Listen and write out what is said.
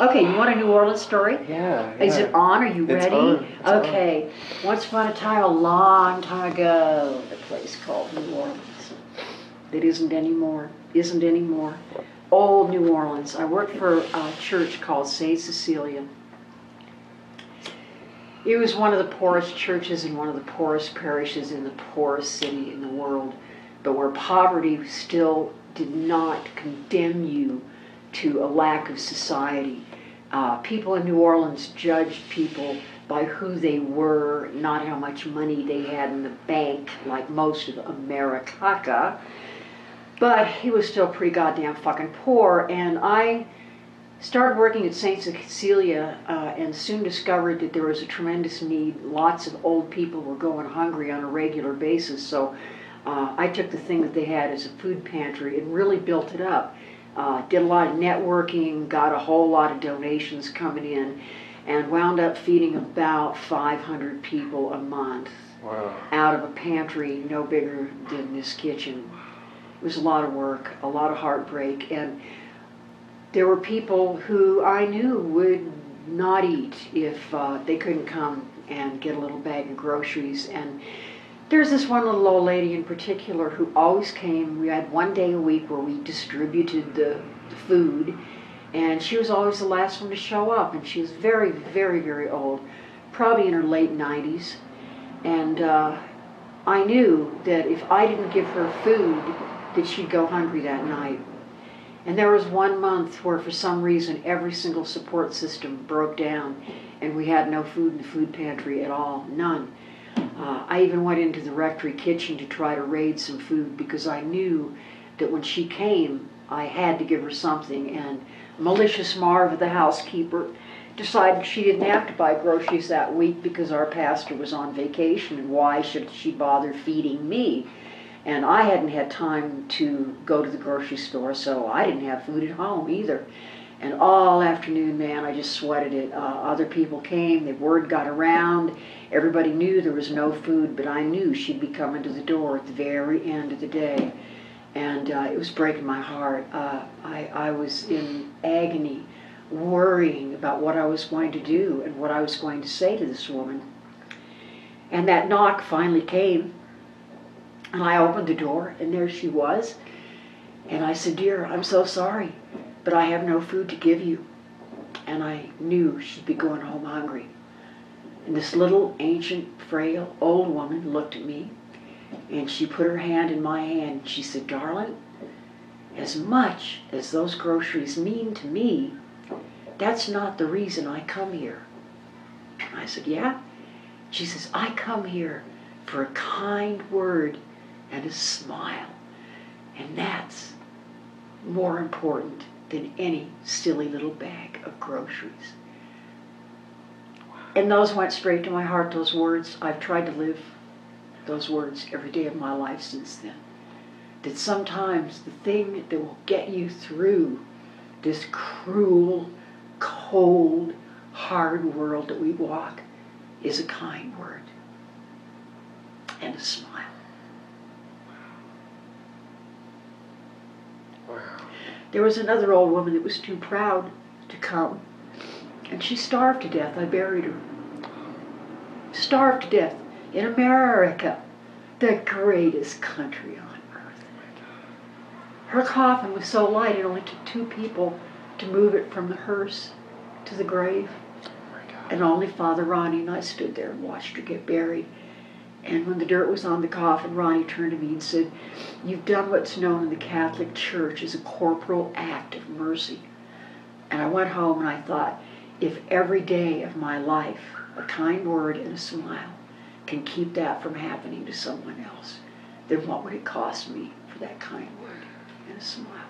Okay, you want a New Orleans story? Yeah. Is it on? Are you ready? It's okay. On. Once upon a time, a long time ago, a place called New Orleans. It isn't anymore. Isn't anymore. Old New Orleans. I worked for a church called St. Cecilia. It was one of the poorest churches in one of the poorest parishes in the poorest city in the world, but where poverty still did not condemn you to a lack of society. People in New Orleans judged people by who they were, not how much money they had in the bank, like most of America. But he was still pretty goddamn fucking poor, and I started working at St. Cecilia and soon discovered that there was a tremendous need. Lots of old people were going hungry on a regular basis, so I took the thing that they had as a food pantry and really built it up. Did a lot of networking, got a whole lot of donations coming in, and wound up feeding about 500 people a month. Wow. Out of a pantry no bigger than this kitchen. It was a lot of work, a lot of heartbreak, and there were people who I knew would not eat if they couldn't come and get a little bag of groceries. And there's this one little old lady in particular who always came. We had one day a week where we distributed the food, and she was always the last one to show up. And she was very, very, very old, probably in her late 90s. And I knew that if I didn't give her food, that she'd go hungry that night. And there was 1 month where for some reason every single support system broke down and we had no food in the food pantry at all, none. I even went into the rectory kitchen to try to raid some food because I knew that when she came, I had to give her something. And malicious Marv, the housekeeper, decided she didn't have to buy groceries that week because our pastor was on vacation, and why should she bother feeding me? And I hadn't had time to go to the grocery store, so I didn't have food at home either. And all afternoon, man, I just sweated it. Other people came, the word got around, everybody knew there was no food, but I knew she'd be coming to the door at the very end of the day. And it was breaking my heart. I was in agony, worrying about what I was going to do and what I was going to say to this woman. And that knock finally came. And I opened the door, and there she was. And I said, "Dear, I'm so sorry, but I have no food to give you." And I knew she'd be going home hungry. And this little, ancient, frail, old woman looked at me, and she put her hand in my hand, and she said, "Darling, as much as those groceries mean to me, that's not the reason I come here." I said, "Yeah?" She says, "I come here for a kind word and a smile, and that's more important than any silly little bag of groceries." And those went straight to my heart, those words. I've tried to live those words every day of my life since then. That sometimes the thing that will get you through this cruel, cold, hard world that we walk is a kind word and a smile. Wow. There was another old woman that was too proud to come, and she starved to death. I buried her. Starved to death in America, the greatest country on earth. Her coffin was so light it only took 2 people to move it from the hearse to the grave. And only Father Ronnie and I stood there and watched her get buried. And when the dirt was on the coffin, Ronnie turned to me and said, "You've done what's known in the Catholic Church as a corporal act of mercy." And I went home and I thought, if every day of my life, a kind word and a smile can keep that from happening to someone else, then what would it cost me for that kind word and a smile?